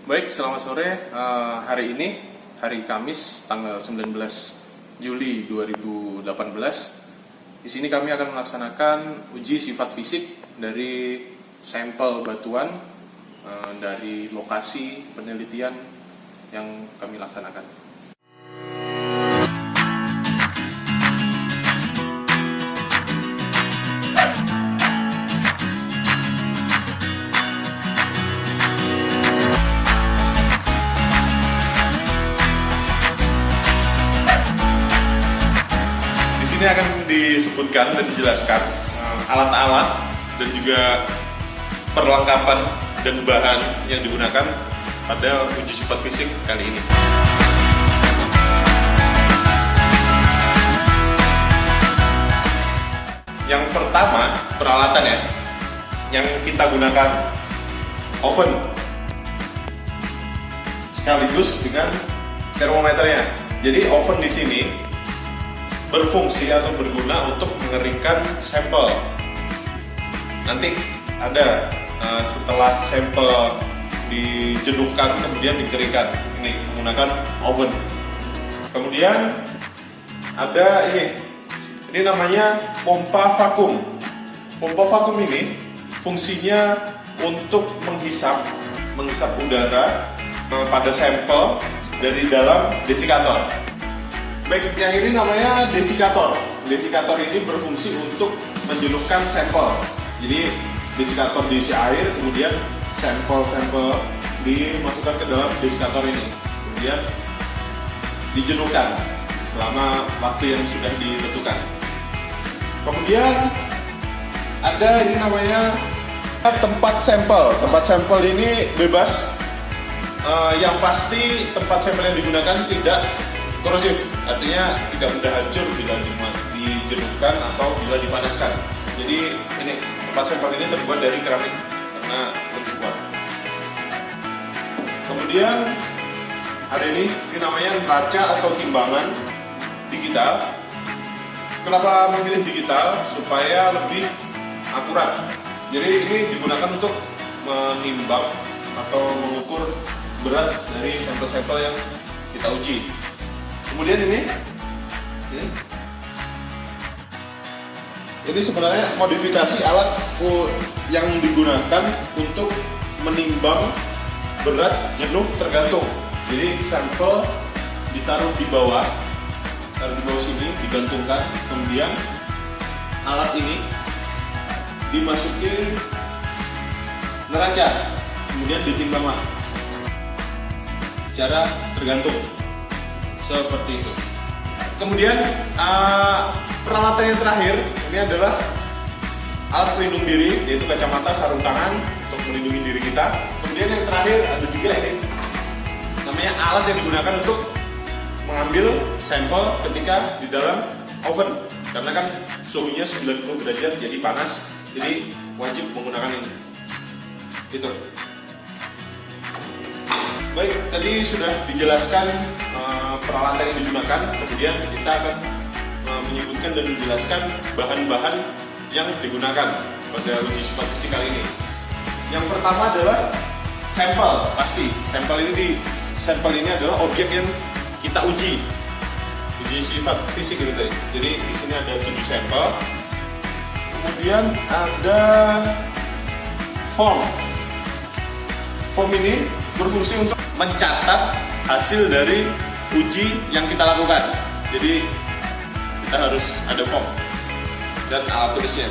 Baik, selamat sore. Hari ini, hari Kamis, tanggal 19 Juli 2018. Di sini kami akan melaksanakan uji sifat fisik dari sampel batuan dari lokasi penelitian yang kami laksanakan. Di sini akan disebutkan dan dijelaskan alat-alat dan juga perlengkapan dan bahan yang digunakan pada uji sifat fisik kali ini. Yang pertama, peralatan ya, yang kita gunakan oven sekaligus dengan termometernya. Jadi oven di sini berfungsi atau berguna untuk mengeringkan sampel. Nanti ada setelah sampel dijenuhkan kemudian dikeringkan. Ini menggunakan oven. Kemudian ada ini namanya pompa vakum. Pompa vakum ini fungsinya untuk menghisap udara pada sampel dari dalam desikator. Baik, yang ini namanya desikator. Desikator ini berfungsi untuk menjenuhkan sampel. Jadi desikator diisi air, kemudian sampel-sampel dimasukkan ke dalam desikator ini, kemudian dijenuhkan selama waktu yang sudah ditentukan. Kemudian ada ini namanya tempat sampel. Tempat sampel ini bebas. Yang pasti tempat sampel yang digunakan tidak korosif, artinya tidak mudah hancur bila dijenuhkan atau bila dipanaskan. Jadi ini tempat sampel ini terbuat dari keramik karena lebih kuat. Kemudian ada ini namanya neraca atau timbangan digital. Kenapa memilih digital? Supaya lebih akurat. Jadi ini digunakan untuk menimbang atau mengukur berat dari sampel-sampel yang kita uji. Kemudian ini sebenarnya modifikasi alat yang digunakan untuk menimbang berat jenuh tergantung. Jadi sampel ditaruh di bawah sini, digantungkan, kemudian alat ini dimasukin neraca, kemudian ditimbang cara tergantung. Seperti itu. Kemudian peralatan yang terakhir ini adalah alat pelindung diri, yaitu kacamata, sarung tangan untuk melindungi diri kita. Kemudian yang terakhir ada juga ini namanya alat yang digunakan untuk mengambil sampel ketika di dalam oven, karena kan suhunya 90 derajat jadi panas, jadi wajib menggunakan ini. Itu. Baik, tadi sudah dijelaskan peralatan yang digunakan, kemudian kita akan menyebutkan dan menjelaskan bahan-bahan yang digunakan pada uji sifat fisik kali ini. Yang pertama adalah sampel, pasti. Sampel ini adalah objek yang kita uji sifat fisik gitu. Jadi di sini ada 7 sampel. Kemudian ada form. Form ini berfungsi untuk mencatat hasil dari uji yang kita lakukan. Jadi kita harus ada form dan alat tulisnya.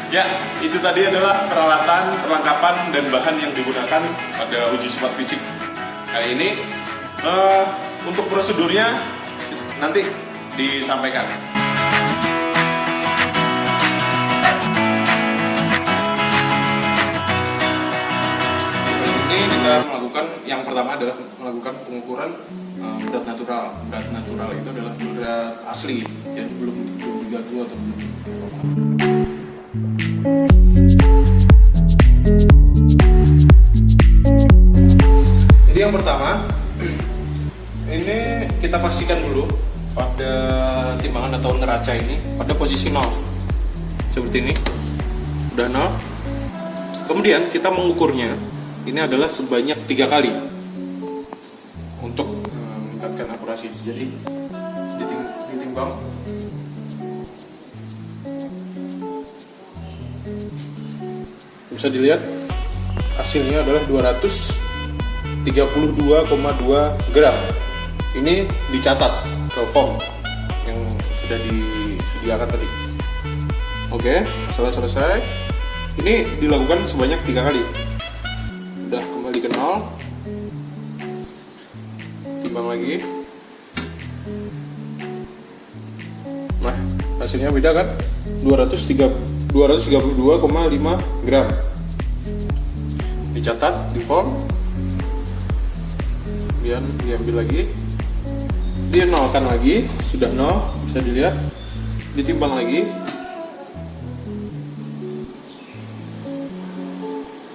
Ya, itu tadi adalah peralatan, perlengkapan, dan bahan yang digunakan pada uji sifat fisik kali ini. Untuk prosedurnya nanti disampaikan. Ini kita melakukan, yang pertama adalah melakukan pengukuran berat natural. Berat natural itu adalah berat asli, jadi belum diganggu atau belum. Jadi yang pertama, ini kita pastikan dulu pada timbangan atau neraca ini pada posisi 0 seperti ini, udah 0. Kemudian kita mengukurnya ini adalah sebanyak 3 kali untuk meningkatkan akurasi. Jadi ditimbang. Bisa dilihat hasilnya adalah 232,2 gram. Ini dicatat ke form yang sudah disediakan tadi. Oke, setelah selesai, ini dilakukan sebanyak 3 kali. Udah kembali ke 0. Timbang lagi. Nah, hasilnya beda kan? 232,5 gram. Dicatat di form. Kemudian diambil lagi. Dinolkan lagi, sudah 0, bisa dilihat. Ditimbang lagi.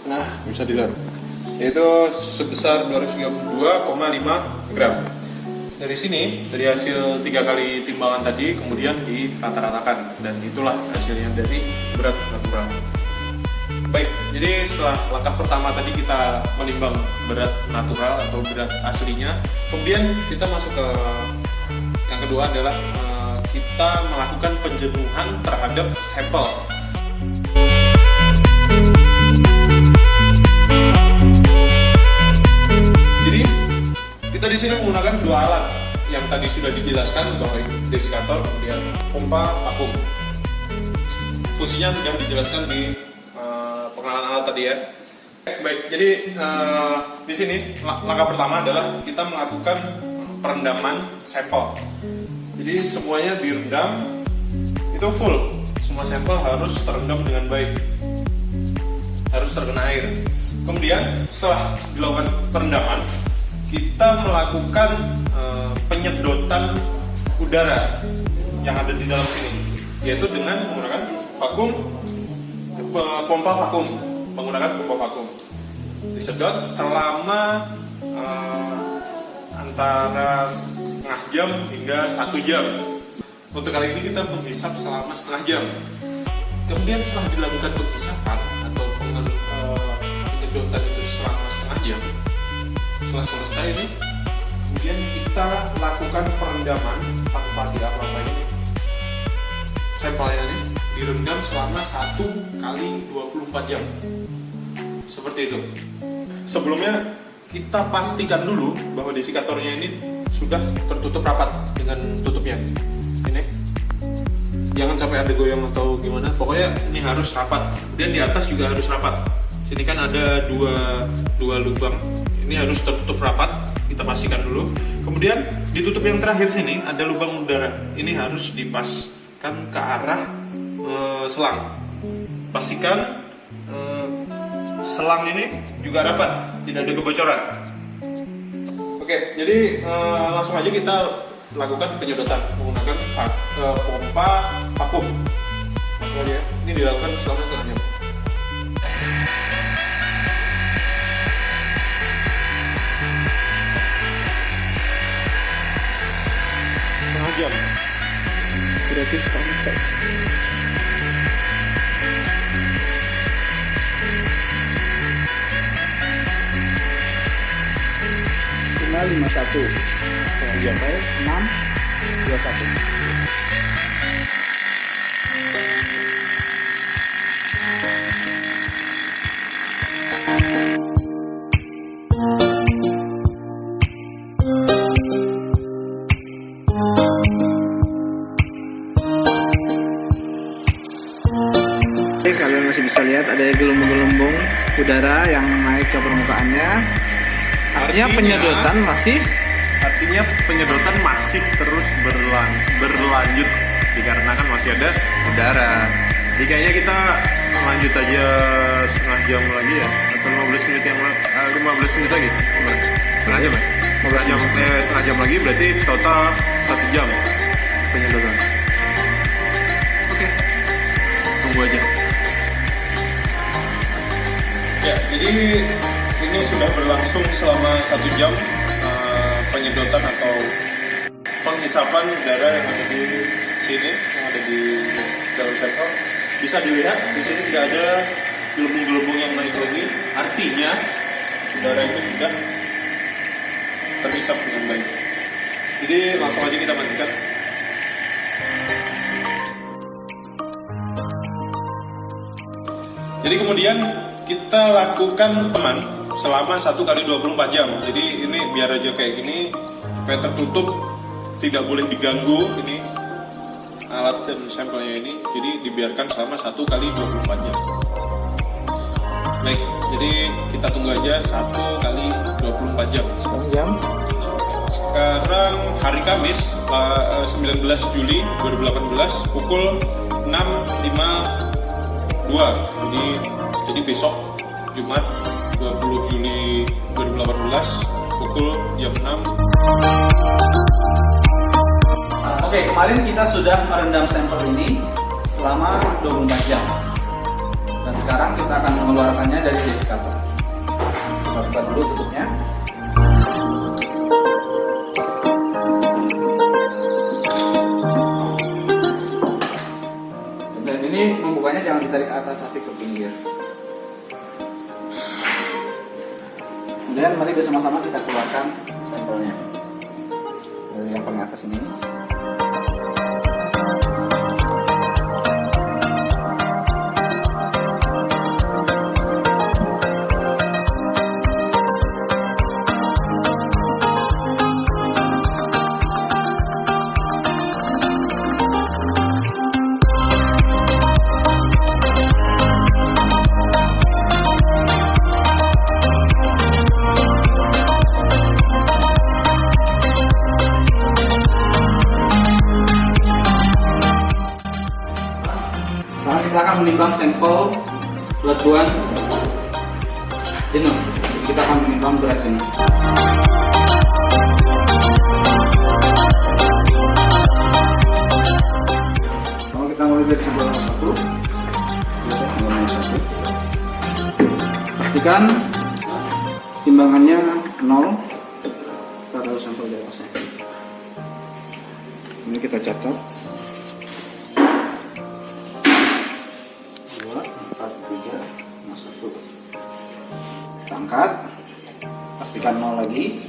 Nah, bisa dilihat. Yaitu sebesar 232,5 gram. Dari sini, dari hasil 3 kali timbangan tadi, kemudian dirata-ratakan, dan itulah hasilnya dari berat natural. Baik, jadi setelah langkah pertama tadi kita menimbang berat natural atau berat aslinya, kemudian kita masuk ke yang kedua adalah kita melakukan penjenuhan terhadap sampel. Jadi kita di sini menggunakan 2 alat yang tadi sudah dijelaskan, bahwa desikator kemudian pompa vakum. Fungsinya sudah dijelaskan di pengenalan alat tadi ya. Baik, jadi di sini langkah pertama adalah kita melakukan perendaman sampel. Jadi semuanya direndam, itu full. Semua sampel harus terendam dengan baik, harus terkena air. Kemudian setelah dilakukan perendaman, kita melakukan penyedotan udara yang ada di dalam sini, yaitu dengan menggunakan pompa vakum, disedot selama antara setengah jam hingga 1 jam. Untuk kali ini kita menghisap selama setengah jam. Kemudian setelah dilakukan penghisapan atau penyedotan itu selama setengah jam, setelah selesai ini, kemudian kita lakukan perendaman tanpa diapa-apain ini. Sampelnya ini direndam selama 1 kali 24 jam. Seperti itu. Sebelumnya kita pastikan dulu bahwa desikatornya ini sudah tertutup rapat dengan tutupnya. Ini. Jangan sampai ada goyang atau gimana. Pokoknya ini harus rapat. Kemudian di atas juga harus rapat. Sini kan ada dua lubang. Ini harus tertutup rapat. Kita pastikan dulu. Kemudian ditutup yang terakhir sini ada lubang udara. Ini harus dipaskan ke arah selang. Pastikan selang ini juga rapat, tidak ada kebocoran. Oke, jadi langsung aja kita lakukan penyedotan menggunakan pompa vakum. Langsung aja ya. Ini dilakukan selama setengah jam. Setengah jam. Gratis sampai. 51 setengah jam 6 21. Kalian masih bisa lihat ada gelembung-gelembung udara yang naik ke permukaannya. Artinya penyedotan masih terus berlanjut dikarenakan masih ada udara. Jadi kayaknya kita lanjut aja setengah jam lagi ya, atau 15 menit lagi. Setengah jam ya? Setengah jam lagi berarti total 1 jam penyedotan. Oke, tunggu aja. Ya, jadi ini sudah berlangsung selama 1 jam penyedotan atau penghisapan udara yang ada di sini, yang ada di dalam sampel. Bisa dilihat di sini tidak ada gelembung-gelembung yang naik lagi. Artinya udara itu sudah terhisap dengan baik. Jadi langsung aja kita matikan. Jadi kemudian kita lakukan teman selama 1 kali 24 jam. Jadi ini biar aja kayak gini supaya tertutup, tidak boleh diganggu ini alat dan sampelnya ini. Jadi dibiarkan selama 1 kali 24 jam. Baik, jadi kita tunggu aja 1 kali 24 jam. Sekarang hari Kamis 19 Juli 2018 pukul 6.52. Jadi besok Jumat 20 Juli 2018 pukul jam 6. Oke, kemarin kita sudah merendam sampel ini selama 24 jam. Dan sekarang kita akan mengeluarkannya dari desikator. Kita buka dulu tutupnya. Dan ini membukanya jangan ditarik ke atas tapi ke pinggir. Kemudian mari bersama-sama kita keluarkan sampelnya dari yang paling atas ini. Kita akan menimbang sampel letuan jenuh. Kita akan menimbang berat jenuh. Kalau kita mulai dari sampel nomor 1, sampel nomor 1. Pastikan timbangannya 0. Kita taruh sampel di atasnya. Ini kita catat. 1. Kita angkat, pastikan 0 lagi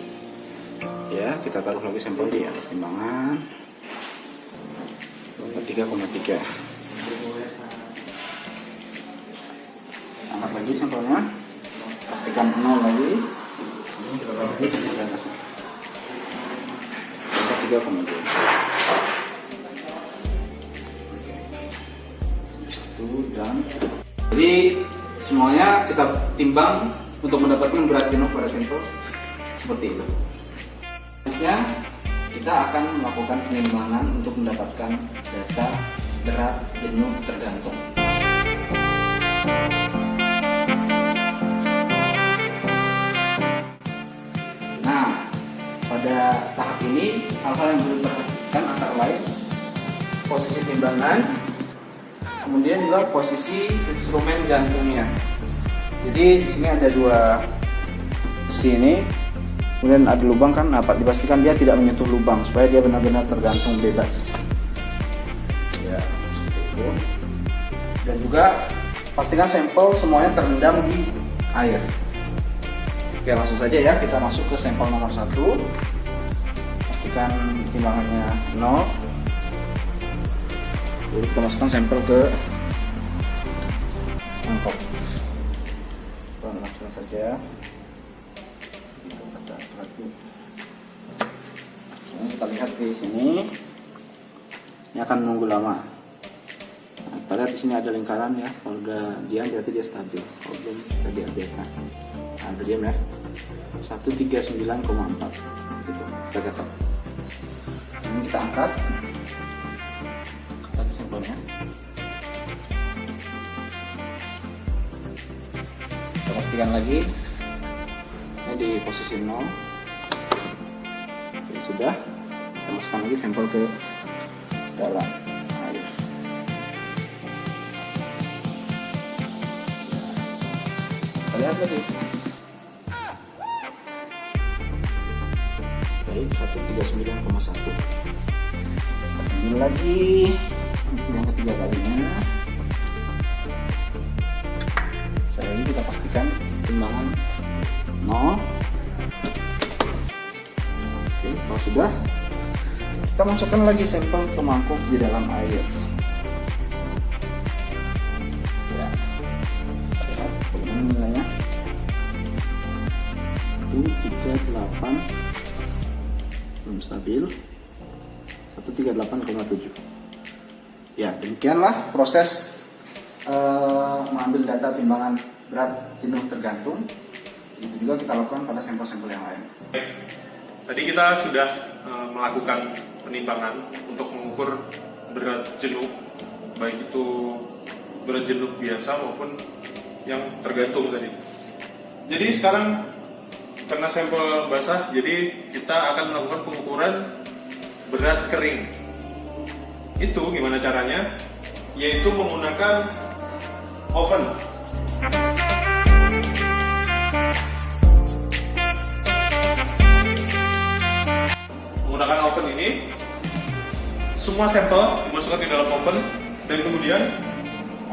ya, kita taruh lagi sampel di atas timbangan 23,3. Angkat lagi sampelnya, pastikan 0 lagi, kita taruh lagi sampel di atasnya 23,2. 1 dan jadi semuanya kita timbang untuk mendapatkan berat jenuh pada sampel seperti itu. Selanjutnya kita akan melakukan penimbangan untuk mendapatkan data berat jenuh tergantung. Nah, pada tahap ini hal-hal yang perlu diperhatikan antara lain posisi timbangan, kemudian juga posisi instrumen gantungnya. Jadi di sini ada 2 besi ini, kemudian ada lubang kan, dapat dipastikan dia tidak menyentuh lubang supaya dia benar-benar tergantung bebas. Ya, seperti itu. Dan juga pastikan sampel semuanya terendam di air. Oke, langsung saja ya kita masuk ke sampel nomor 1. Pastikan timbangannya 0. Jadi kita masukkan sampel ke mangkok. Langsung saja. Kita lihat di sini. Ini akan menunggu lama. Nah, kita lihat di sini ada lingkaran ya. Kalau udah diam berarti dia stabil. Kalau belum kita diabaikan. Nah, udah diam ya. 139,4. Gitu. Kita catat. Ini kita angkat. Sampelnya. Kita pastikan lagi. Ini di posisi 0. Oke, sudah. Kita masukkan lagi sampel ke dalam air. Kita lihat lagi. Baik, 139,1. Ini lagi yang ketiga kalinya. Sekali lagi kita pastikan timbangan 0. Oke, kalau sudah, kita masukkan lagi sampel ke mangkuk di dalam air. Ya, lihat bagaimana nilainya. 138, belum stabil. 138,7. Ya, demikianlah proses mengambil data timbangan berat jenuh tergantung. Itu juga kita lakukan pada sampel-sampel yang lain. Tadi kita sudah melakukan penimbangan untuk mengukur berat jenuh, baik itu berat jenuh biasa maupun yang tergantung tadi. Jadi sekarang karena sampel basah, jadi kita akan melakukan pengukuran berat kering. Itu gimana caranya? Yaitu menggunakan oven. Menggunakan oven ini, semua sampel dimasukkan di dalam oven dan kemudian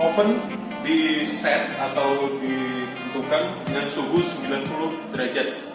oven di set atau ditentukan dengan suhu 90 derajat.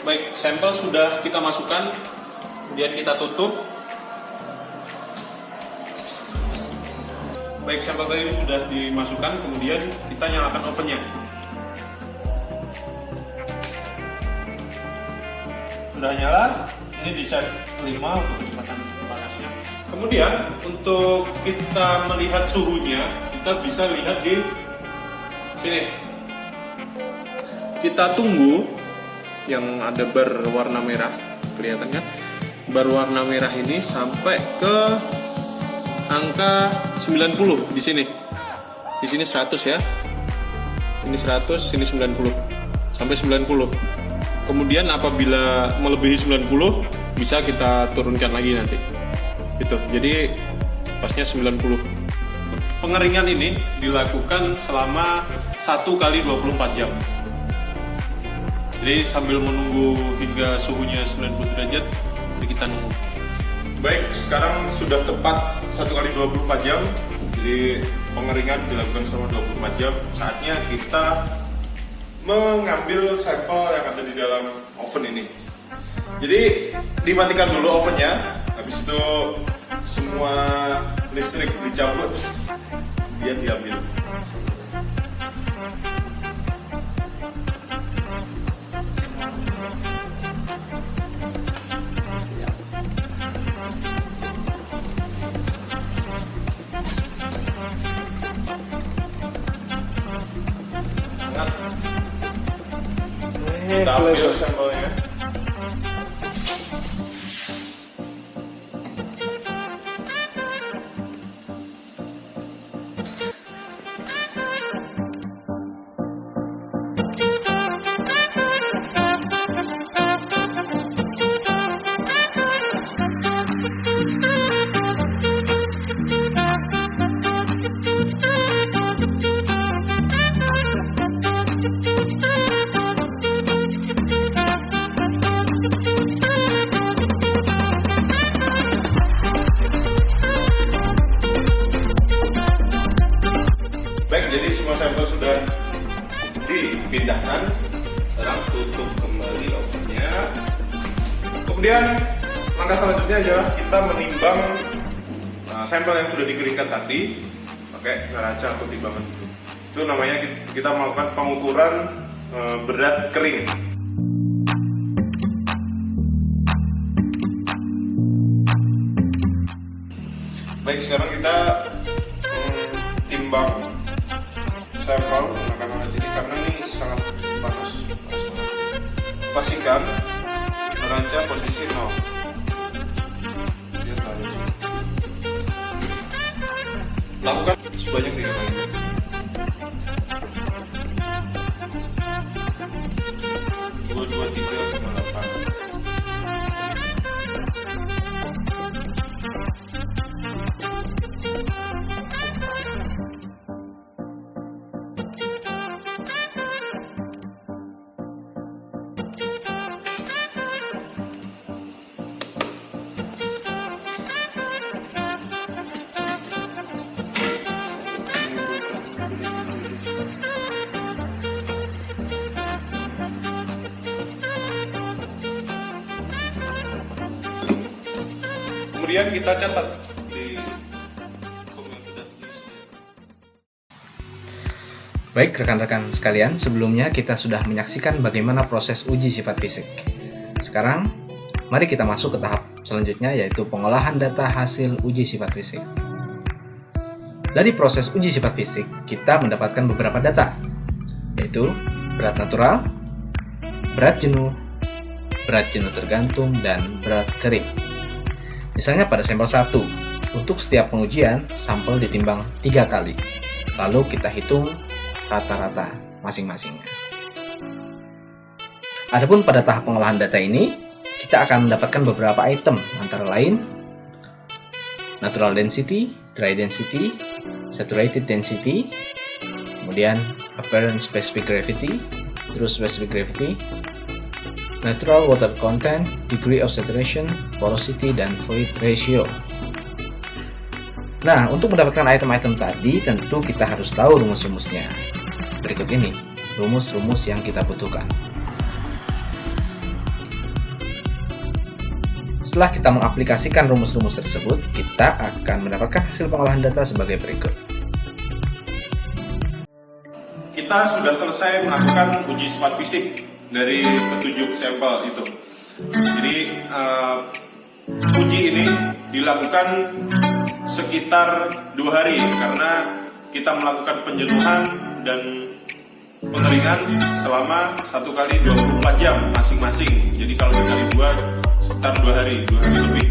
Baik, sampel sudah kita masukkan, kemudian kita tutup. Baik, sampel tadi sudah dimasukkan, kemudian kita nyalakan ovennya. Sudah nyala, ini di set 5 untuk kecepatan panasnya. Kemudian untuk kita melihat suhunya, kita bisa lihat di sini. Kita tunggu yang ada berwarna merah, kelihatan kan? Berwarna merah ini sampai ke angka 90 di sini. Di sini 100 ya. Ini 100, sini 90. Sampai 90. Kemudian apabila melebihi 90 bisa kita turunkan lagi nanti. Gitu. Jadi pasnya 90. Pengeringan ini dilakukan selama 1 kali 24 jam. Jadi sambil menunggu hingga suhunya 90 derajat, jadi kita nunggu. Baik, sekarang sudah tepat 1 kali 24 jam. Jadi pengeringan dilakukan selama 24 jam. Saatnya kita mengambil sampel yang ada di dalam oven ini. Jadi dimatikan dulu ovennya. Habis itu semua listrik dicabut, dia diambil. Kita ambil sampelnya. Jadi semua sampel sudah dipindahkan. Sekarang tutup kembali ovennya. Kemudian langkah selanjutnya adalah kita menimbang sampel yang sudah dikeringkan tadi pakai neraca atau timbangan itu. Itu namanya kita melakukan pengukuran berat kering. Baik, sekarang kita timbang sampel menggunakan alat ini karena ini sangat panas. Pastikan neraca posisi 0. Dia taruh sini. Lakukan sebanyak 3 kali. Dua 3,8. Kemudian kita catat di dokumen yang sudah disediakan. Baik rekan-rekan sekalian, sebelumnya kita sudah menyaksikan bagaimana proses uji sifat fisik. Sekarang, mari kita masuk ke tahap selanjutnya, yaitu pengolahan data hasil uji sifat fisik. Dari proses uji sifat fisik, kita mendapatkan beberapa data, yaitu berat natural, berat jenuh tergantung, dan berat kering. Misalnya pada sampel 1, untuk setiap pengujian, sampel ditimbang 3 kali. Lalu kita hitung rata-rata masing-masingnya. Adapun pada tahap pengolahan data ini, kita akan mendapatkan beberapa item, antara lain natural density, dry density, saturated density, kemudian apparent specific gravity, true specific gravity, natural water content, degree of saturation, porosity, dan fluid ratio. Nah, untuk mendapatkan item-item tadi, tentu kita harus tahu rumus-rumusnya. Berikut ini, rumus-rumus yang kita butuhkan. Setelah kita mengaplikasikan rumus-rumus tersebut, kita akan mendapatkan hasil pengolahan data sebagai berikut. Kita sudah selesai melakukan uji sifat fisik dari ketujuh sampel itu. Jadi uji ini dilakukan sekitar 2 hari karena kita melakukan penjenuhan dan pengeringan selama 1 kali 24 jam masing-masing. Jadi kalau dikali 2 sekitar 2 hari lebih.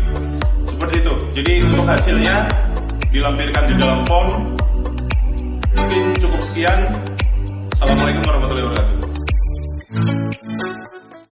Seperti itu. Jadi untuk hasilnya dilampirkan di dalam form. Mungkin cukup sekian. Assalamualaikum warahmatullahi wabarakatuh.